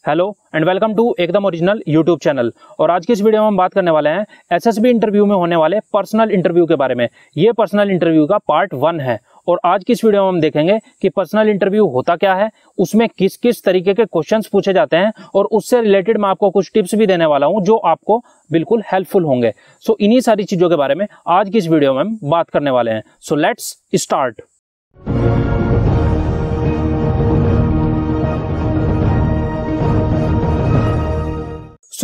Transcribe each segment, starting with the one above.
Hello and welcome to एकदम original YouTube channel. और आज की इस वीडियो में हम बात करने वाले हैं एसएसबी इंटरव्यू में होने वाले पर्सनल इंटरव्यू के बारे में। ये पर्सनल इंटरव्यू का पार्ट 1 है और आज की इस वीडियो में हम देखेंगे कि पर्सनल इंटरव्यू होता क्या है, उसमें किस किस तरीके के क्वेश्चंस पूछे जाते हैं और उससे रिलेटेड मैं आपको कुछ टिप्स भी देने वाला हूं जो आपको बिल्कुल हेल्पफुल होंगे। सो इन्हीं सारी चीजों के बारे में आज की इस वीडियो में हम बात करने वाले हैं। So let's start.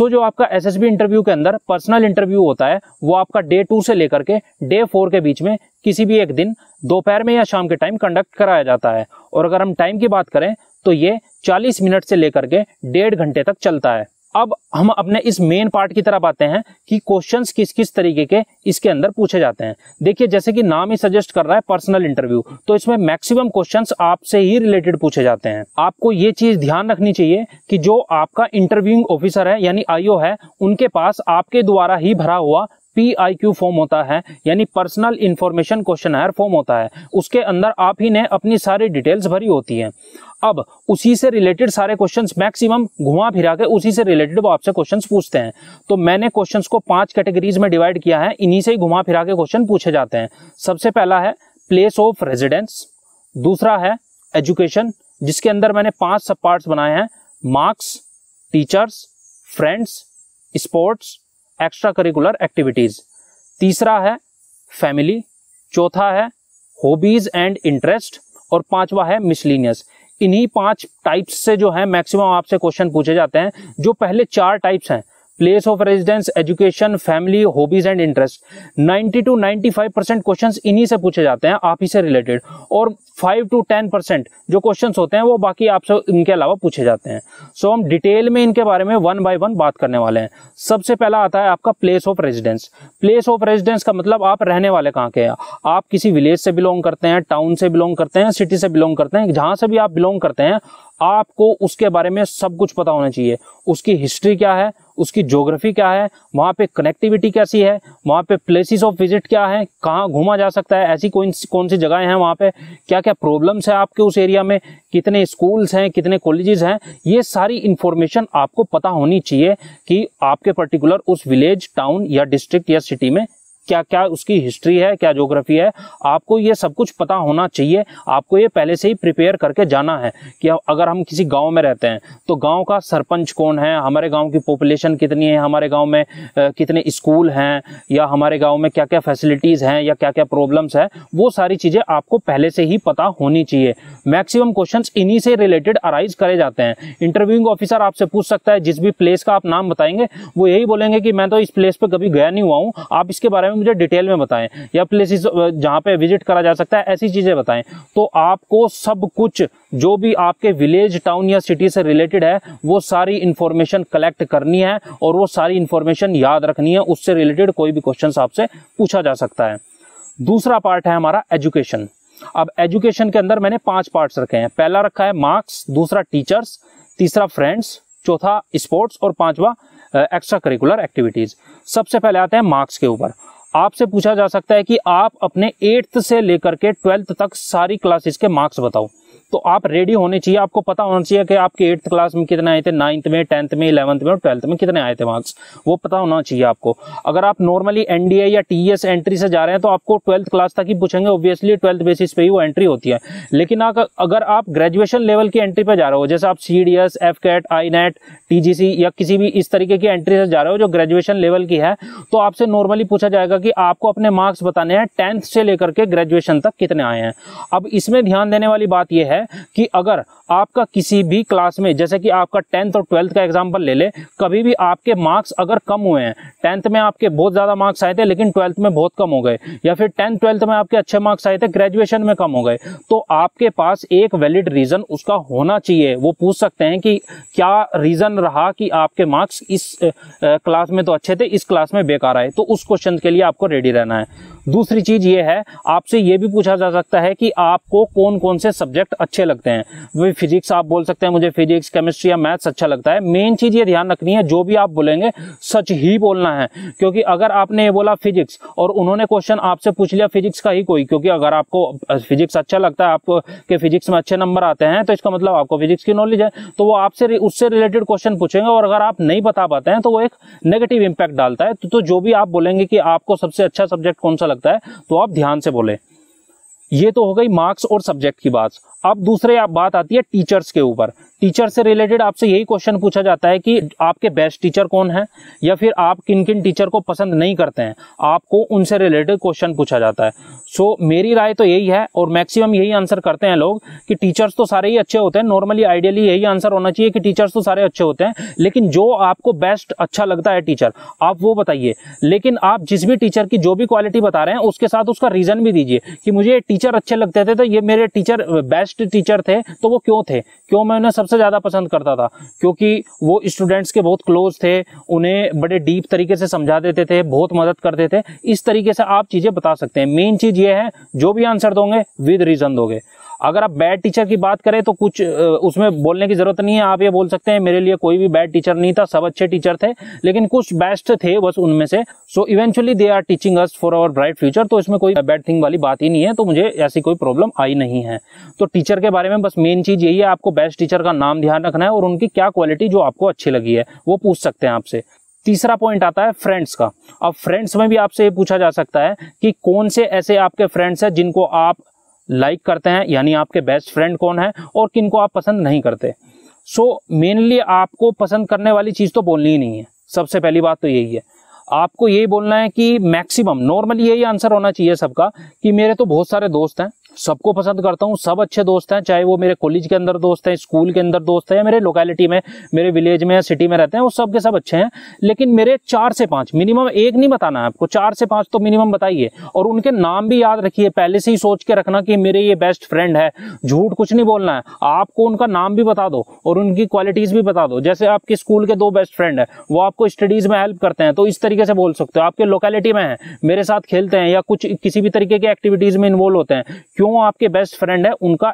जो आपका एसएसबी इंटरव्यू के अंदर पर्सनल इंटरव्यू होता है वो आपका डे 2 से लेकर के डे 4 के बीच में किसी भी एक दिन दोपहर में या शाम के टाइम कंडक्ट कराया जाता है। और अगर हम टाइम की बात करें तो ये 40 मिनट से लेकर के 1.5 घंटे तक चलता है। अब हम अपने इस मेन पार्ट की तरफ आते हैं कि क्वेश्चंस किस किस तरीके के इसके अंदर पूछे जाते हैं। देखिए, जैसे कि नाम ही सजेस्ट कर रहा है पर्सनल इंटरव्यू, तो इसमें मैक्सिमम क्वेश्चंस आपसे ही रिलेटेड पूछे जाते हैं। आपको ये चीज ध्यान रखनी चाहिए कि जो आपका इंटरव्यूइंग ऑफिसर है यानी आईओ है, उनके पास आपके द्वारा ही भरा हुआ PIQ फॉर्म होता है यानी पर्सनल इंफॉर्मेशन क्वेश्चनर फॉर्म होता है। उसके अंदर आप ही ने अपनी सारी डिटेल्स भरी होती हैं। अब उसी से रिलेटेड सारे क्वेश्चंस मैक्सिमम घुमा फिरा के उसी से रिलेटेड वो आपसे क्वेश्चंस पूछते हैं। तो मैंने क्वेश्चंस को 5 कैटेगरीज में डिवाइड किया है, इन्हीं से ही घुमा फिरा के क्वेश्चन पूछे जाते हैं। सबसे पहला है प्लेस ऑफ रेजिडेंस, दूसरा है एजुकेशन जिसके अंदर मैंने 5 सब पार्ट्स बनाए हैं, marks, teachers, friends, sports, extra curricular activities, तीसरा है फैमिली, चौथा है हॉबीज एंड इंटरेस्ट और 5वां है मिसलिनियस। इन्हीं 5 टाइप्स से जो है मैक्सिमम आपसे क्वेश्चन पूछे जाते हैं। जो पहले 4 टाइप्स हैं, place of residence, education, family, hobbies and interest, 90 to 95% questions इन्हीं से पूछे जाते हैं, आप ही से रिलेटेड। और 5 to 10% जो क्वेश्चंस होते हैं वो बाकी आपसे इनके अलावा पूछे जाते हैं। सो हम डिटेल में इनके बारे में 1 by 1 बात करने वाले हैं। सबसे पहला आता है आपका place of residence. Place of residence का मतलब आप रहने वाले कहाँ के हैं। आप किसी विलेज से बिलोंग करते हैं, टाउन से बिलोंग करते हैं, सिटी से बिलोंग करते हैं, जहां से भी आप बिलोंग करते हैं आपको उसके बारे में सब कुछ पता होना चाहिए। उसकी हिस्ट्री क्या है, उसकी ज्योग्राफी क्या है, वहाँ पे कनेक्टिविटी कैसी है, वहाँ पे प्लेसेस ऑफ विजिट क्या है, कहाँ घूमा जा सकता है, ऐसी कौन सी जगहें हैं, वहाँ पे क्या क्या प्रॉब्लम्स है आपके उस एरिया में, कितने स्कूल्स हैं, कितने कॉलेजेस हैं, ये सारी इंफॉर्मेशन आपको पता होनी चाहिए कि आपके पर्टिकुलर उस विलेज, टाउन या डिस्ट्रिक्ट या सिटी में क्या क्या उसकी हिस्ट्री है, क्या ज्योग्राफी है, आपको ये सब कुछ पता होना चाहिए। आपको ये पहले से ही प्रिपेयर करके जाना है कि अगर हम किसी गांव में रहते हैं तो गांव का सरपंच कौन है, हमारे गांव की पॉपुलेशन कितनी है, हमारे गांव में कितने स्कूल हैं, या हमारे गांव में क्या क्या फैसिलिटीज हैं या क्या क्या प्रॉब्लम्स है, वो सारी चीजें आपको पहले से ही पता होनी चाहिए। मैक्सिमम क्वेश्चंस इन्हीं से रिलेटेड अराइज करे जाते हैं। इंटरव्यूइंग ऑफिसर आपसे पूछ सकता है, जिस भी प्लेस का आप नाम बताएंगे वो यही बोलेंगे कि मैं तो इस प्लेस पे कभी गया नहीं हुआ हूँ, आप इसके बारे में मुझे डिटेल में बताएं, या प्लेसेस जहां पे विजिट करा जा सकता है ऐसी चीजें बताएं। तो आपको सब कुछ जो भी आपके विलेज, टाउन या सिटी से रिलेटेड है वो सारी इंफॉर्मेशन कलेक्ट करनी है और वो सारी इंफॉर्मेशन याद रखनी है। उससे रिलेटेड कोई भी क्वेश्चन आपसे पूछा जा सकता है। दूसरा पार्ट है हमारा एजुकेशन। अब एजुकेशन के अंदर मैंने 5 पार्ट्स रखे हैं। पहला रखा है मार्क्स, दूसरा टीचर्स, तीसरा फ्रेंड्स, चौथा स्पोर्ट्स और 5वां एक्स्ट्रा करिकुलर एक्टिविटीज। सबसे पहले आते हैं मार्क्स के ऊपर। आपसे पूछा जा सकता है कि आप अपने 8th से लेकर के 12th तक सारी क्लासेस के मार्क्स बताओ। तो आप रेडी होने चाहिए, आपको पता होना चाहिए कि आपके 8th क्लास में कितने आए थे, 9th में, 10th में, 11th में और 12th में कितने आए थे मार्क्स, वो पता होना चाहिए आपको। अगर आप नॉर्मली NDA या TES एंट्री से जा रहे हैं तो आपको 12th क्लास तक ही पूछेंगे, ऑब्वियसली 12th बेसिस पे ही वो एंट्री होती है। लेकिन अगर आप ग्रेजुएशन लेवल की एंट्री पे जा रहे हो, जैसे आप CDS, FCAT, INET, TGC या किसी भी इस तरीके की एंट्री से जा रहे हो जो ग्रेजुएशन लेवल की है, तो आपसे नॉर्मली पूछा जाएगा कि आपको अपने मार्क्स बताने हैं 10th से लेकर के ग्रेजुएशन तक कितने आए हैं। अब इसमें ध्यान देने वाली बात यह है कि अगर आपका किसी भी क्लास में, जैसे कि आपका 10th और 12th का एग्जांपल ले ले, कभी भी आपके मार्क्स अगर कम हुए हैं, 10th में आपके बहुत ज्यादा मार्क्स आए थे लेकिन 12th में बहुत कम हो गए, या फिर 10th 12th में आपके अच्छे मार्क्स आए थे, ग्रेजुएशन में कम हो गए, तो आपके पास एक वैलिड रीजन उसका होना चाहिए। वो पूछ सकते हैं कि क्या रीजन रहा कि आपके मार्क्स इस क्लास में तो अच्छे थे, इस क्लास में बेकार आए, तो उस क्वेश्चन के लिए आपको रेडी रहना है। दूसरी चीज ये है, आपसे ये भी पूछा जा सकता है कि आपको कौन कौन से सब्जेक्ट अच्छे लगते हैं। वही फिजिक्स आप बोल सकते हैं मुझे फिजिक्स, केमिस्ट्री या मैथ्स अच्छा लगता है। मेन चीज ये ध्यान रखनी है, जो भी आप बोलेंगे सच ही बोलना है, क्योंकि अगर आपने ये बोला फिजिक्स और उन्होंने क्वेश्चन आपसे पूछ लिया फिजिक्स का ही कोई, क्योंकि अगर आपको फिजिक्स अच्छा लगता है, आपको के फिजिक्स में अच्छे नंबर आते हैं, तो इसका मतलब आपको फिजिक्स की नॉलेज है, तो वो आपसे उससे रिलेटेड क्वेश्चन पूछेंगे, और अगर आप नहीं बता पाते हैं तो वो एक नेगेटिव इंपैक्ट डालता है। तो जो भी आप बोलेंगे कि आपको सबसे अच्छा सब्जेक्ट कौन सा लगता है, तो आप ध्यान से बोले। ये तो हो गई मार्क्स और सब्जेक्ट की बात। अब दूसरे बात आती है टीचर्स के ऊपर। टीचर से रिलेटेड आपसे यही क्वेश्चन पूछा जाता है कि आपके बेस्ट टीचर कौन है, या फिर आप किन किन टीचर को पसंद नहीं करते हैं, आपको उनसे रिलेटेड क्वेश्चन पूछा जाता है। सो मेरी राय तो यही है, और मैक्सिमम यही आंसर करते हैं लोग कि टीचर्स तो सारे ही अच्छे होते हैं। नॉर्मली आइडियली यही आंसर होना चाहिए कि टीचर्स तो सारे अच्छे होते हैं, लेकिन जो आपको बेस्ट अच्छा लगता है टीचर, आप वो बताइए। लेकिन आप जिस भी टीचर की जो भी क्वालिटी बता रहे हैं, उसके साथ उसका रीजन भी दीजिए कि मुझे ये टीचर अच्छे लगते थे, तो ये मेरे टीचर बेस्ट टीचर थे, तो वो क्यों थे, क्यों मैं उन्हें सबसे ज्यादा पसंद करता था, क्योंकि वो स्टूडेंट्स के बहुत क्लोज थे, उन्हें बड़े डीप तरीके से समझा देते थे, बहुत मदद करते थे। इस तरीके से आप चीजें बता सकते हैं। मेन चीज ये है, जो भी आंसर दोगे विद रीजन दोगे। अगर आप बैड टीचर की बात करें तो कुछ उसमें बोलने की जरूरत नहीं है। आप ये बोल सकते हैं मेरे लिए कोई भी बैड टीचर नहीं था, सब अच्छे टीचर थे, लेकिन कुछ बेस्ट थे बस उनमें से। So eventually they are teaching us for our bright future. तो इसमें कोई बैड थिंग वाली बात ही नहीं है, तो मुझे ऐसी कोई प्रॉब्लम आई नहीं है। तो टीचर के बारे में बस मेन चीज यही है, आपको बेस्ट टीचर का नाम ध्यान रखना है और उनकी क्या क्वालिटी जो आपको अच्छी लगी है वो पूछ सकते हैं आपसे। तीसरा पॉइंट आता है फ्रेंड्स का। अब फ्रेंड्स में भी आपसे ये पूछा जा सकता है कि कौन से ऐसे आपके फ्रेंड्स हैं जिनको आप लाइक करते हैं, यानी आपके बेस्ट फ्रेंड कौन है, और किनको आप पसंद नहीं करते। सो मेनली आपको पसंद करने वाली चीज तो बोलनी ही नहीं है। सबसे पहली बात तो यही है, आपको यही बोलना है कि मैक्सिमम नॉर्मली यही आंसर होना चाहिए सबका कि मेरे तो बहुत सारे दोस्त हैं, सबको पसंद करता हूँ, सब अच्छे दोस्त हैं, चाहे वो मेरे कॉलेज के अंदर दोस्त हैं, स्कूल के अंदर दोस्त हैं, या मेरे लोकेलिटी में, मेरे विलेज में या सिटी में रहते हैं, वो सब के सब अच्छे हैं। लेकिन मेरे 4 से 5 मिनिमम, एक नहीं बताना है आपको, 4 से 5 तो मिनिमम बताइए, और उनके नाम भी याद रखिए। पहले से ही सोच के रखना कि मेरे ये बेस्ट फ्रेंड है, झूठ कुछ नहीं बोलना है, आपको उनका नाम भी बता दो और उनकी क्वालिटीज भी बता दो। जैसे आपके स्कूल के 2 बेस्ट फ्रेंड है, वो आपको स्टडीज में हेल्प करते हैं, तो इस तरीके से बोल सकते हो। आपके लोकेलिटी में है, मेरे साथ खेलते हैं या कुछ किसी भी तरीके की एक्टिविटीज में इन्वॉल्व होते हैं, क्यों आपके बेस्ट फ्रेंड है उनका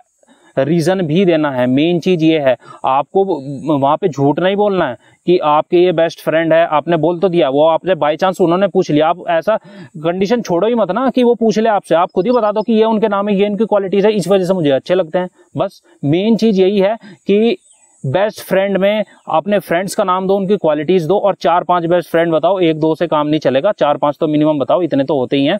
रीजन भी देना है। मेन चीज ये है, आपको वहां पे झूठ नहीं बोलना है कि आपके ये बेस्ट फ्रेंड है, आपने बोल तो दिया, वो आपने बाय चांस उन्होंने पूछ लिया, आप ऐसा कंडीशन छोड़ो ही मत ना कि वो पूछ ले आपसे, आप खुद ही बता दो कि ये उनके नाम है, ये इनकी क्वालिटीज है, इस वजह से मुझे अच्छे लगते हैं। बस मेन चीज यही है कि बेस्ट फ्रेंड में अपने फ्रेंड्स का नाम दो, उनकी क्वालिटीज दो, और 4-5 बेस्ट फ्रेंड बताओ। 1-2 से काम नहीं चलेगा, 4-5 तो मिनिमम बताओ, इतने तो होते ही हैं।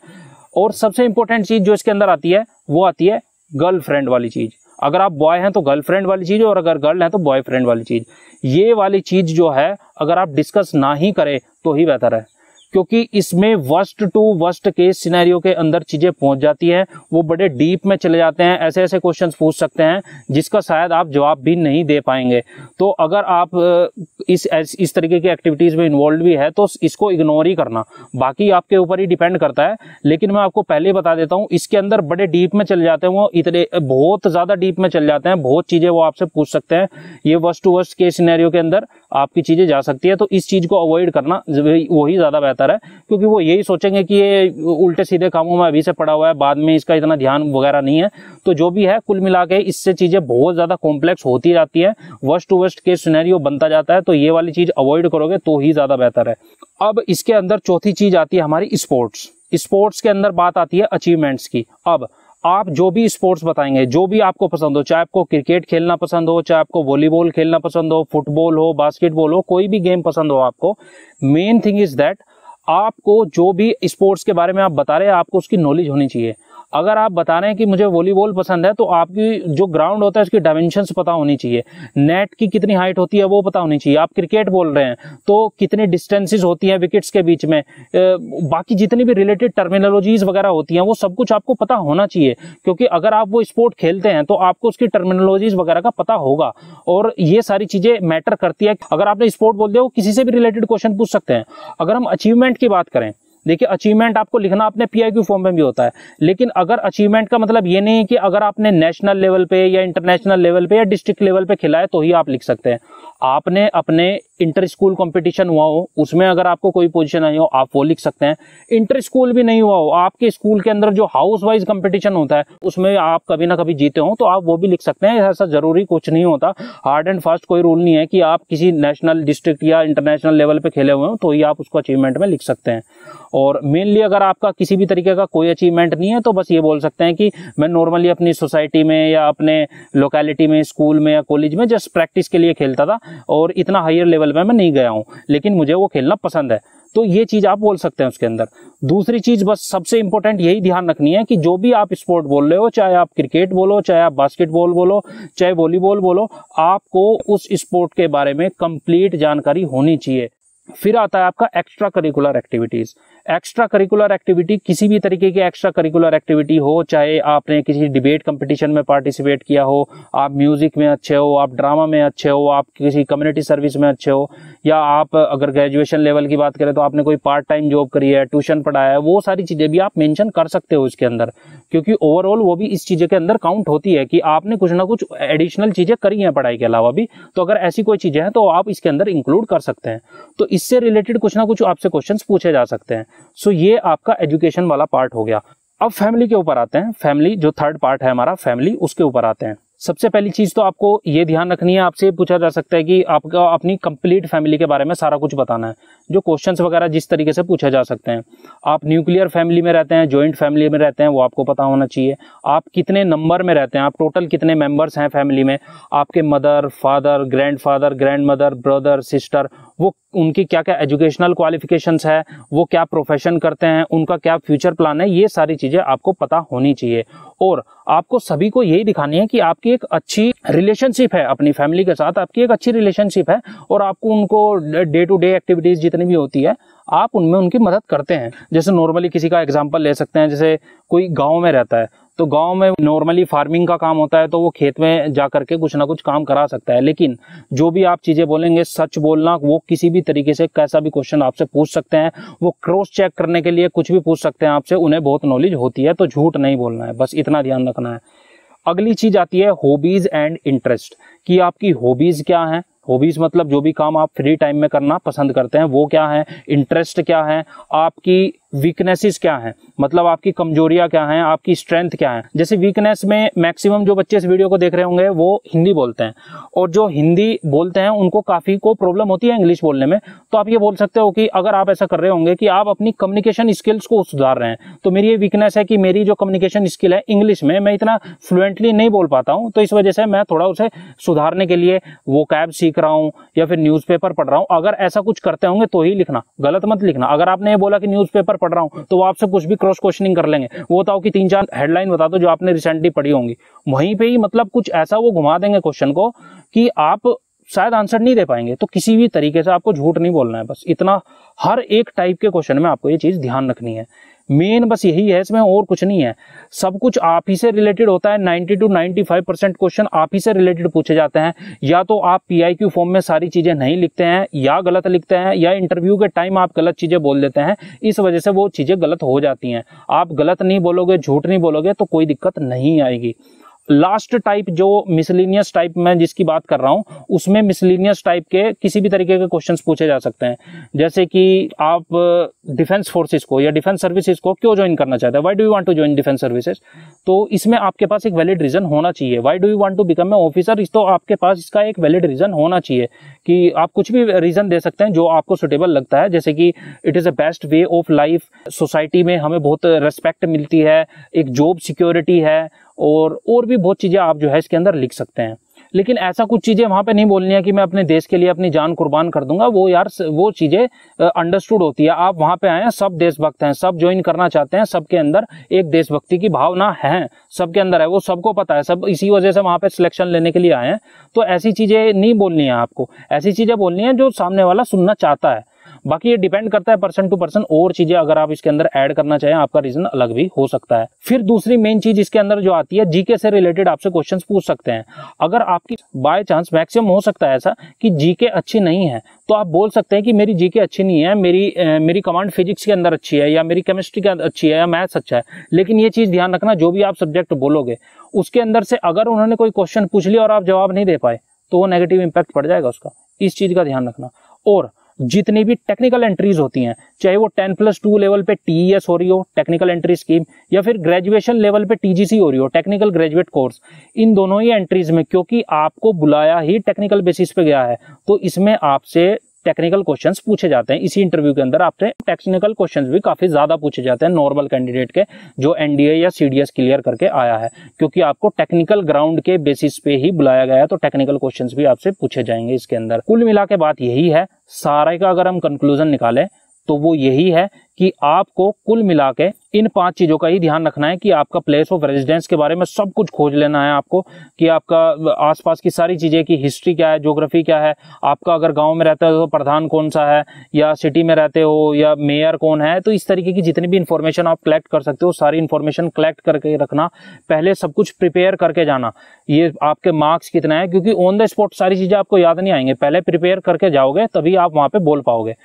और सबसे इंपॉर्टेंट चीज जो इसके अंदर आती है वो आती है गर्लफ्रेंड वाली चीज। अगर आप बॉय हैं तो गर्लफ्रेंड वाली चीज, और अगर गर्ल है तो बॉयफ्रेंड वाली चीज। ये वाली चीज जो है अगर आप डिस्कस ना ही करें तो ही बेहतर है, क्योंकि इसमें worst to worst case scenario के अंदर चीजें पहुंच जाती हैं, वो बड़े डीप में चले जाते हैं, ऐसे ऐसे क्वेश्चंस पूछ सकते हैं जिसका शायद आप जवाब भी नहीं दे पाएंगे। तो अगर आप इस तरीके की एक्टिविटीज में इन्वॉल्व भी है तो इसको इग्नोर ही करना, बाकी आपके ऊपर ही डिपेंड करता है। लेकिन मैं आपको पहले ही बता देता हूँ, इसके अंदर बड़े डीप में चले जाते हैं, वो इतने बहुत ज्यादा डीप में चले जाते हैं, बहुत चीजें वो आपसे पूछ सकते हैं। ये worst to worst case scenario के अंदर आपकी चीजें जा सकती है, तो इस चीज को अवॉइड करना वही ज्यादा बेहतर है, क्योंकि वो यही सोचेंगे कि ये उल्टे सीधे कामों में अभी से पड़ा हुआ है, बाद में इसका इतना ध्यान वगैरह नहीं है। तो जो भी है कुल मिला के इससे चीजें बहुत ज्यादा कॉम्प्लेक्स होती जाती है, worst to worst case scenario बनता जाता है। तो ये वाली चीज अवॉइड करोगे तो ही ज्यादा बेहतर है। अब इसके अंदर चौथी चीज आती है हमारी स्पोर्ट्स। स्पोर्ट्स के अंदर बात आती है अचीवमेंट्स की। अब आप जो भी स्पोर्ट्स बताएंगे, जो भी आपको पसंद हो, चाहे आपको क्रिकेट खेलना पसंद हो, चाहे आपको वॉलीबॉल खेलना पसंद हो, फुटबॉल हो, बास्केटबॉल हो, कोई भी गेम पसंद हो आपको, मेन थिंग इज दैट आपको जो भी स्पोर्ट्स के बारे में आप बता रहे हैं आपको उसकी नॉलेज होनी चाहिए। अगर आप बता रहे हैं कि मुझे वॉलीबॉल पसंद है, तो आपकी जो ग्राउंड होता है उसकी डायमेंशंस पता होनी चाहिए, नेट की कितनी हाइट होती है वो पता होनी चाहिए। आप क्रिकेट बोल रहे हैं तो कितनी डिस्टेंसेस होती हैं विकेट्स के बीच में, बाकी जितनी भी रिलेटेड टर्मिनोलॉजीज वगैरह होती हैं वो सब कुछ आपको पता होना चाहिए, क्योंकि अगर आप वो स्पोर्ट खेलते हैं तो आपको उसकी टर्मिनोलॉजीज वगैरह का पता होगा, और ये सारी चीजें मैटर करती है। अगर आपने स्पोर्ट बोल दिया, वो किसी से भी रिलेटेड क्वेश्चन पूछ सकते हैं। अगर हम अचीवमेंट की बात करें, देखिए अचीवमेंट आपको लिखना अपने पीआईक्यू फॉर्म में भी होता है, लेकिन अगर अचीवमेंट का मतलब ये नहीं है कि अगर आपने नेशनल लेवल पे या इंटरनेशनल लेवल पे या डिस्ट्रिक्ट लेवल पे खिलाए तो ही आप लिख सकते हैं। आपने अपने इंटर स्कूल कंपटीशन हुआ हो, उसमें अगर आपको कोई पोजीशन आई हो आप वो लिख सकते हैं। इंटर स्कूल भी नहीं हुआ हो, आपके स्कूल के अंदर जो हाउस वाइज कंपटीशन होता है उसमें आप कभी ना कभी जीते हो, तो आप वो भी लिख सकते हैं। ऐसा जरूरी कुछ नहीं होता, हार्ड एंड फास्ट कोई रूल नहीं है कि आप किसी नेशनल, डिस्ट्रिक्ट या इंटरनेशनल लेवल पे खेले हुए हो तो ही आप उसको अचीवमेंट में लिख सकते हैं। और मेनली अगर आपका किसी भी तरीके का कोई अचीवमेंट नहीं है तो बस ये बोल सकते हैं कि मैं नॉर्मली अपनी सोसाइटी में या अपने लोकेलिटी में, स्कूल में या कॉलेज में जस्ट प्रैक्टिस के लिए खेलता था और इतना हायर लेवल में मैं नहीं गया हूँ, लेकिन मुझे वो खेलना पसंद है। तो ये चीज आप बोल सकते हैं उसके अंदर। दूसरी चीज बस सबसे इंपॉर्टेंट यही ध्यान रखनी है कि जो भी आप स्पोर्ट बोल रहे हो, चाहे आप क्रिकेट बोलो, चाहे आप बास्केटबॉल बोलो, चाहे वॉलीबॉल बोलो, आपको उस स्पोर्ट के बारे में कंप्लीट जानकारी होनी चाहिए। फिर आता है आपका extra curricular activities. Extra curricular activity किसी भी तरीके की एक्स्ट्रा करिकुलर एक्टिविटी हो, चाहे आपने किसी डिबेट कंपटीशन में पार्टिसिपेट किया हो, आप म्यूजिक में अच्छे हो, आप ड्रामा में अच्छे हो, आप किसी कम्युनिटी सर्विस में अच्छे हो, या आप अगर ग्रेजुएशन लेवल की बात करें तो आपने कोई पार्ट टाइम जॉब करी है, ट्यूशन पढ़ाया है, वो सारी चीजें भी आप मेंशन कर सकते हो इसके अंदर, क्योंकि ओवरऑल वो भी इस चीजें के अंदर काउंट होती है कि आपने कुछ ना कुछ एडिशनल चीजें करी हैं पढ़ाई के अलावा भी। तो अगर ऐसी कोई चीजें हैं तो आप इसके अंदर इंक्लूड कर सकते हैं। तो इससे रिलेटेड कुछ ना कुछ आपसे क्वेश्चंस पूछे जा सकते हैं। सो ये आपका एजुकेशन वाला पार्ट हो गया। अब फैमिली के ऊपर आते हैं। फैमिली जो थर्ड पार्ट है हमारा फैमिली, उसके ऊपर आते हैं। सबसे पहली चीज तो आपको ये ध्यान रखनी है, आपसे पूछा जा सकता है कि आपका अपनी कंप्लीट फैमिली के बारे में सारा कुछ बताना है। जो क्वेश्चंस वगैरह जिस तरीके से पूछे जा सकते हैं, आप न्यूक्लियर फैमिली में रहते हैं, जॉइंट फैमिली में रहते हैं, वो आपको पता होना चाहिए। आप कितने नंबर में रहते हैं, आप टोटल कितने मेंबर्स हैं फैमिली में, आपके mother, father, grandfather, grandmother, brother, sister, वो उनकी क्या क्या एजुकेशनल क्वालिफिकेशंस है, वो क्या प्रोफेशन करते हैं, उनका क्या फ्यूचर प्लान है, ये सारी चीजें आपको पता होनी चाहिए। और आपको सभी को यही दिखानी है कि आपकी एक अच्छी रिलेशनशिप है अपनी फैमिली के साथ, आपकी एक अच्छी रिलेशनशिप है और आपको उनको डे टू डे एक्टिविटीज जितनी भी होती है आप उनमें उनकी मदद करते हैं। जैसे नॉर्मली किसी का एग्जांपल ले सकते हैं, जैसे कोई गांव में रहता है तो गांव में नॉर्मली फार्मिंग का काम होता है, तो वो खेत में जा करके कुछ ना कुछ काम करा सकता है। लेकिन जो भी आप चीजें बोलेंगे सच बोलना, वो किसी भी तरीके से कैसा भी क्वेश्चन आपसे पूछ सकते हैं, वो क्रॉस चेक करने के लिए कुछ भी पूछ सकते हैं आपसे, उन्हें बहुत नॉलेज होती है, तो झूठ नहीं बोलना है, बस इतना ध्यान रखना है। अगली चीज आती है हॉबीज एंड इंटरेस्ट, कि आपकी हॉबीज क्या है। हॉबीज मतलब जो भी काम आप फ्री टाइम में करना पसंद करते हैं वो क्या है, इंटरेस्ट क्या है, आपकी वीकनेसेस क्या हैं, मतलब आपकी कमजोरियां क्या हैं, आपकी स्ट्रेंथ क्या है। जैसे वीकनेस में मैक्सिमम जो बच्चे इस वीडियो को देख रहे होंगे वो हिंदी बोलते हैं, और जो हिंदी बोलते हैं उनको काफी को प्रॉब्लम होती है इंग्लिश बोलने में। तो आप ये बोल सकते हो कि अगर आप ऐसा कर रहे होंगे कि आप अपनी कम्युनिकेशन स्किल्स को सुधार रहे हैं, तो मेरी ये वीकनेस है कि मेरी जो कम्युनिकेशन स्किल है इंग्लिश में मैं इतना फ्लुएंटली नहीं बोल पाता हूँ, तो इस वजह से मैं थोड़ा उसे सुधारने के लिए वोकैब सीख रहा हूँ या फिर न्यूज़पेपर पढ़ रहा हूँ। अगर ऐसा कुछ करते होंगे तो ही लिखना, गलत मत लिखना। अगर आपने ये बोला कि न्यूज़पेपर पढ़ रहा हूँ तो वो आपसे कुछ भी क्रॉस क्वेश्चनिंग कर लेंगे, वो बताओ कि 3-4 हेडलाइन बता दो जो आपने रिसेंटली पढ़ी होंगी, वहीं पे ही मतलब कुछ ऐसा वो घुमा देंगे क्वेश्चन को कि आप शायद आंसर नहीं दे पाएंगे। तो किसी भी तरीके से आपको झूठ नहीं बोलना है, बस इतना। हर एक टाइप के क्वेश्चन में आपको ये चीज ध्यान रखनी है। मेन बस यही है, इसमें और कुछ नहीं है। सब कुछ आप ही से रिलेटेड होता है। 90 to 95% क्वेश्चन आप ही से रिलेटेड पूछे जाते हैं। या तो आप PIQ फॉर्म में सारी चीजें नहीं लिखते हैं, या गलत लिखते हैं, या इंटरव्यू के टाइम आप गलत चीजें बोल देते हैं, इस वजह से वो चीजें गलत हो जाती हैं। आप गलत नहीं बोलोगे, झूठ नहीं बोलोगे तो कोई दिक्कत नहीं आएगी। लास्ट टाइप जो मिसलिनियस टाइप में जिसकी बात कर रहा हूं, उसमें मिसलिनियस टाइप के किसी भी तरीके के क्वेश्चंस पूछे जा सकते हैं। जैसे कि आप डिफेंस फोर्सेस को या डिफेंस सर्विसेज को क्यों ज्वाइन करना चाहते हैं, why do you want to join defence services, तो इसमें आपके पास एक वैलिड रीजन होना चाहिए। Why do you want to become a officer, तो आपके पास इसका एक वैलिड रीजन होना चाहिए। कि आप कुछ भी रीजन दे सकते हैं जो आपको सुटेबल लगता है, जैसे कि it is a best way of life, society में हमें बहुत रेस्पेक्ट मिलती है, एक जॉब सिक्योरिटी है, और भी बहुत चीजें आप जो है इसके अंदर लिख सकते हैं। लेकिन ऐसा कुछ चीजें वहां पे नहीं बोलनी है कि मैं अपने देश के लिए अपनी जान कुर्बान कर दूंगा। वो यार वो चीजें अंडरस्टूड होती है। आप वहां पे आए हैं, सब देशभक्त हैं, सब ज्वाइन करना चाहते हैं, सबके अंदर एक देशभक्ति की भावना है, सबके अंदर है, वो सबको पता है, सब इसी वजह से वहां पे सिलेक्शन लेने के लिए आए हैं। तो ऐसी चीजें नहीं बोलनी है आपको, ऐसी चीजें बोलनी है जो सामने वाला सुनना चाहता है। बाकी ये डिपेंड करता है पर्सन टू पर्सन, और चीजें अगर आप इसके अंदर ऐड करना चाहें आपका रीजन अलग भी हो सकता है। फिर दूसरी मेन चीज इसके अंदर जो आती है, जीके से रिलेटेड आपसे क्वेश्चंस पूछ सकते हैं। अगर आपकी बाय चांस, मैक्सिमम हो सकता है ऐसा कि जीके अच्छी नहीं है, तो आप बोल सकते हैं कि मेरी जीके अच्छी नहीं है, मेरी कमांड फिजिक्स के अंदर अच्छी है, या मेरी केमिस्ट्री के अंदर अच्छी है, या मैथ्स अच्छा है। लेकिन ये चीज ध्यान रखना, जो भी आप सब्जेक्ट बोलोगे उसके अंदर से अगर उन्होंने कोई क्वेश्चन पूछ लिया और आप जवाब नहीं दे पाए तो वो नेगेटिव इंपैक्ट पड़ जाएगा उसका, इस चीज का ध्यान रखना। और जितनी भी टेक्निकल एंट्रीज होती हैं, चाहे वो 10+2 लेवल पे TES हो रही हो, टेक्निकल एंट्री स्कीम, या फिर ग्रेजुएशन लेवल पे TGC हो रही हो, टेक्निकल ग्रेजुएट कोर्स, इन दोनों ही एंट्रीज में क्योंकि आपको बुलाया ही टेक्निकल बेसिस पे गया है, तो इसमें आपसे टेक्निकल क्वेश्चंस पूछे जाते हैं। इसी इंटरव्यू के अंदर आपसे टेक्निकल क्वेश्चंस भी काफी ज्यादा पूछे जाते हैं नॉर्मल कैंडिडेट के जो NDA या CDS क्लियर करके आया है, क्योंकि आपको टेक्निकल ग्राउंड के बेसिस पे ही बुलाया गया है, तो टेक्निकल क्वेश्चंस भी आपसे पूछे जाएंगे इसके अंदर। कुल मिला के बात यही है, सारे का अगर हम कंक्लूजन निकालें तो वो यही है कि आपको कुल मिला के इन 5 चीजों का ही ध्यान रखना है कि आपका प्लेस ऑफ रेजिडेंस के बारे में सब कुछ खोज लेना है आपको, कि आपका आसपास की सारी चीजें की हिस्ट्री क्या है, ज्योग्राफी क्या है, आपका अगर गांव में रहते हो तो प्रधान कौन सा है, या सिटी में रहते हो या मेयर कौन है, तो इस तरीके की जितनी भी इंफॉर्मेशन आप कलेक्ट कर सकते हो सारी इंफॉर्मेशन कलेक्ट करके रखना, पहले सब कुछ प्रिपेयर करके जाना। ये आपके मार्क्स कितना है, क्योंकि ऑन द स्पॉट सारी चीजें आपको याद नहीं आएंगे, पहले प्रिपेयर करके जाओगे तभी आप वहां पे बोल पाओगे।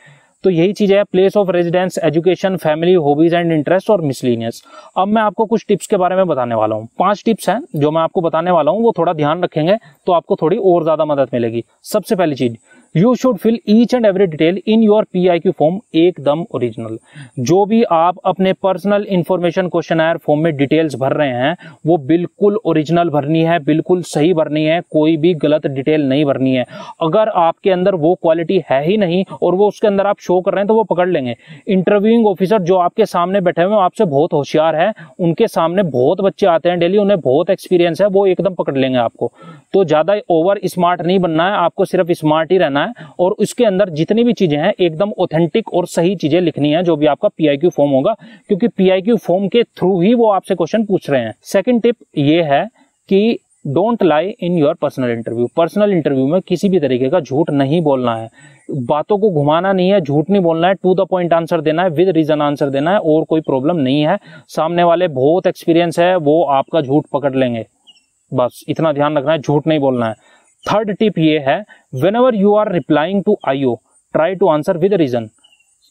तो यही चीज है, place of residence, education, family, hobbies and interest और मिसलिनियस। अब मैं आपको कुछ टिप्स के बारे में बताने वाला हूँ। 5 टिप्स हैं जो मैं आपको बताने वाला हूँ, वो थोड़ा ध्यान रखेंगे तो आपको थोड़ी और ज्यादा मदद मिलेगी। सबसे पहली चीज, you should fill each and every detail in your PIQ form एकदम ओरिजिनल। जो भी आप अपने पर्सनल इंफॉर्मेशन क्वेश्चनर फॉर्म में डिटेल्स भर रहे हैं वो बिल्कुल ओरिजिनल भरनी है, बिल्कुल सही भरनी है, कोई भी गलत डिटेल नहीं भरनी है। अगर आपके अंदर वो क्वालिटी है ही नहीं और वो उसके अंदर आप शो कर रहे हैं तो वो पकड़ लेंगे। इंटरव्यूइंग ऑफिसर जो आपके सामने बैठे हुए हैं आपसे बहुत होशियार है, उनके सामने बहुत बच्चे आते हैं डेली, उन्हें बहुत एक्सपीरियंस है, वो एकदम पकड़ लेंगे आपको। तो ज्यादा ओवर स्मार्ट नहीं बनना है, आपको सिर्फ स्मार्ट ही रहना है और उसके अंदर जितनी भी चीजें हैं एकदम ऑथेंटिक और सही चीजें लिखनी है जो भी आपका PIQ फॉर्म होगा, क्योंकि PIQ फॉर्म के थ्रू ही वो आपसे क्वेश्चन पूछ रहे हैं। सेकंड टिप ये है कि don't lie in your personal interview. Personal interview में किसी भी तरीके का झूठ नहीं बोलना है, बातों को घुमाना नहीं है, झूठ नहीं बोलना है, टू द पॉइंट आंसर देना है, विद रीजन आंसर देना है, और कोई प्रॉब्लम नहीं है। सामने वाले बहुत एक्सपीरियंस है, वो आपका झूठ पकड़ लेंगे, बस इतना ध्यान रखना है, झूठ नहीं बोलना है। थर्ड टिप ये है, whenever you are replying to IO try to answer with reason,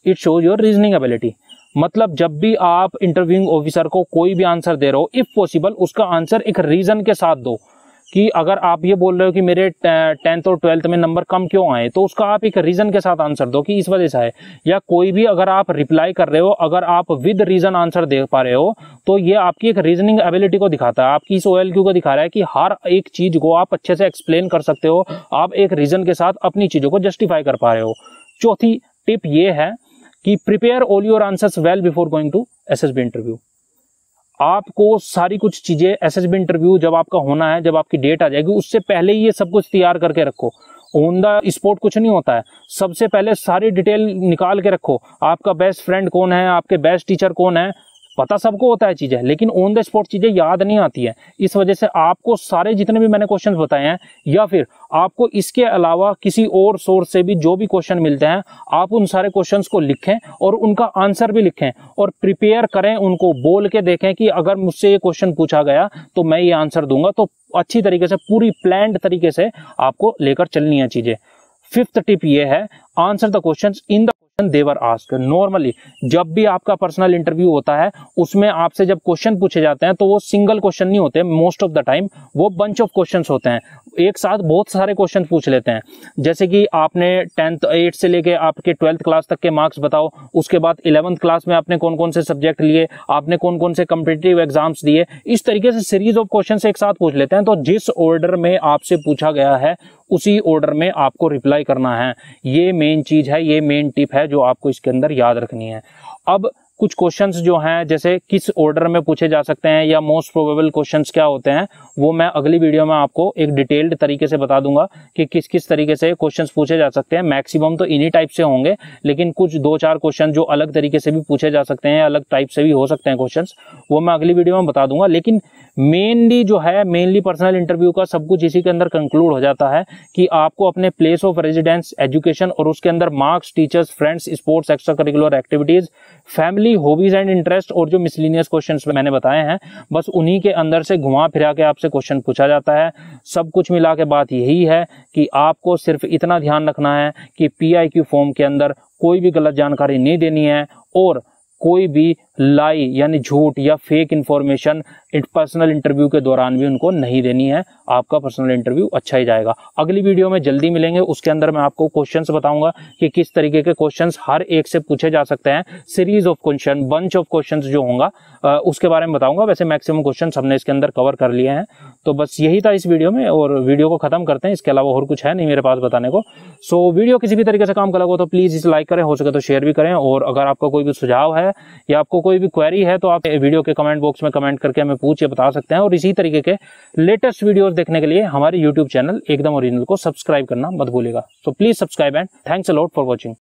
it shows your reasoning ability. मतलब जब भी आप इंटरव्यूइंग ऑफिसर को कोई भी आंसर दे रहे हो, इफ पॉसिबल उसका आंसर एक रीजन के साथ दो, कि अगर आप ये बोल रहे हो कि मेरे 10th और 12th में नंबर कम क्यों आए, तो उसका आप एक रीजन के साथ आंसर दो कि इस वजह से है। या कोई भी अगर आप रिप्लाई कर रहे हो, अगर आप विद रीजन आंसर दे पा रहे हो तो ये आपकी एक रीजनिंग एबिलिटी को दिखाता है, आपकी इस OLQ को दिखा रहा है कि हर एक चीज को आप अच्छे से एक्सप्लेन कर सकते हो, आप एक रीजन के साथ अपनी चीजों को जस्टिफाई कर पा रहे हो। चौथी टिप ये है कि prepare all your answers well before going to SSB interview. आपको सारी कुछ चीजें SSB इंटरव्यू जब आपका होना है, जब आपकी डेट आ जाएगी, उससे पहले ही ये सब कुछ तैयार करके रखो। ऑन द स्पॉट कुछ नहीं होता है, सबसे पहले सारी डिटेल निकाल के रखो। आपका बेस्ट फ्रेंड कौन है, आपके बेस्ट टीचर कौन है, पता सबको होता है चीजें, लेकिन ऑन द स्पॉट चीजें याद नहीं आती है। इस वजह से आपको सारे जितने भी मैंने क्वेश्चंस बताए हैं, या फिर आपको इसके अलावा किसी और सोर्स से भी जो भी क्वेश्चन मिलते हैं, आप उन सारे क्वेश्चंस को लिखें और उनका आंसर भी लिखें और प्रिपेयर करें, उनको बोल के देखें कि अगर मुझसे ये क्वेश्चन पूछा गया तो मैं ये आंसर दूंगा। तो अच्छी तरीके से पूरी प्लान्ड तरीके से आपको लेकर चलनी है चीजें। फिफ्थ टिप ये है, answer the questions in the they're asked. Normally जब भी आपका पर्सनल इंटरव्यू होता है उसमें आपसे जब क्वेश्चन पूछे जाते हैं तो वो सिंगल क्वेश्चन नहीं होते, मोस्ट ऑफ द टाइम वो बंच ऑफ क्वेश्चंस होते हैं, एक साथ बहुत सारे क्वेश्चन पूछ लेते हैं। जैसे कि आपने 10th 8 से लेके आपके 12th क्लास तक के मार्क्स बताओ, उसके बाद 11th क्लास में आपने कौन कौन से सब्जेक्ट लिए, आपने कौन कौन से कॉम्पिटिटिव एग्जाम्स दिए, इस तरीके से सीरीज ऑफ क्वेश्चन एक साथ पूछ लेते हैं। तो जिस ऑर्डर में आपसे पूछा गया है उसी ऑर्डर में आपको रिप्लाई करना है। ये मेन चीज है, ये मेन टिप है जो आपको इसके अंदर याद रखनी है। अब कुछ क्वेश्चंस जो हैं जैसे किस ऑर्डर में पूछे जा सकते हैं या मोस्ट प्रोबेबल क्वेश्चंस क्या होते हैं, वो मैं अगली वीडियो में आपको एक डिटेल्ड तरीके से बता दूंगा कि किस किस तरीके से क्वेश्चंस पूछे जा सकते हैं। मैक्सिमम तो इन्हीं टाइप से होंगे, लेकिन कुछ 2-4 क्वेश्चन जो अलग तरीके से भी पूछे जा सकते हैं, अलग टाइप से भी हो सकते हैं क्वेश्चंस, वो मैं अगली वीडियो में बता दूंगा। लेकिन मेनली पर्सनल इंटरव्यू का सब कुछ इसी के अंदर कंक्लूड हो जाता है कि आपको अपने प्लेस ऑफ रेजिडेंस, एजुकेशन और उसके अंदर marks, teachers, friends, sports, extra curricular activities, family, hobbies and interest और जो मिसलिनियस क्वेश्चंस मैंने बताए हैं, बस उन्हीं के अंदर से घुमा फिरा के आपसे क्वेश्चन पूछा जाता है। सब कुछ मिला के बात यही है कि आपको सिर्फ इतना ध्यान रखना है कि PIQ फॉर्म के अंदर कोई भी गलत जानकारी नहीं देनी है और कोई भी लाई यानी झूठ या फेक इन्फॉर्मेशन पर्सनल इंटरव्यू के दौरान भी उनको नहीं देनी है। आपका पर्सनल इंटरव्यू अच्छा ही जाएगा। अगली वीडियो में जल्दी मिलेंगे, उसके अंदर मैं आपको क्वेश्चंस बताऊंगा कि किस तरीके के क्वेश्चंस हर एक से पूछे जा सकते हैं। Series of question, bunch of questions जो होगा उसके बारे में बताऊंगा। वैसे मैक्सिमम क्वेश्चन हमने इसके अंदर कवर कर लिए हैं। तो बस यही था इस वीडियो में, और वीडियो को खत्म करते हैं। इसके अलावा और कुछ है नहीं मेरे पास बताने को। सो वीडियो किसी भी तरीके से काम का लगा तो प्लीज इसे लाइक करें, हो सके तो शेयर भी करें। और अगर आपका कोई भी सुझाव है या आपको कोई भी क्वेरी है तो आप वीडियो के कमेंट बॉक्स में कमेंट करके हमें पूछ या बता सकते हैं। और इसी तरीके के लेटेस्ट वीडियोस देखने के लिए हमारे यूट्यूब चैनल एकदम ओरिजिनल को सब्सक्राइब करना मत भूलिएगा। So please subscribe and thanks a lot for watching.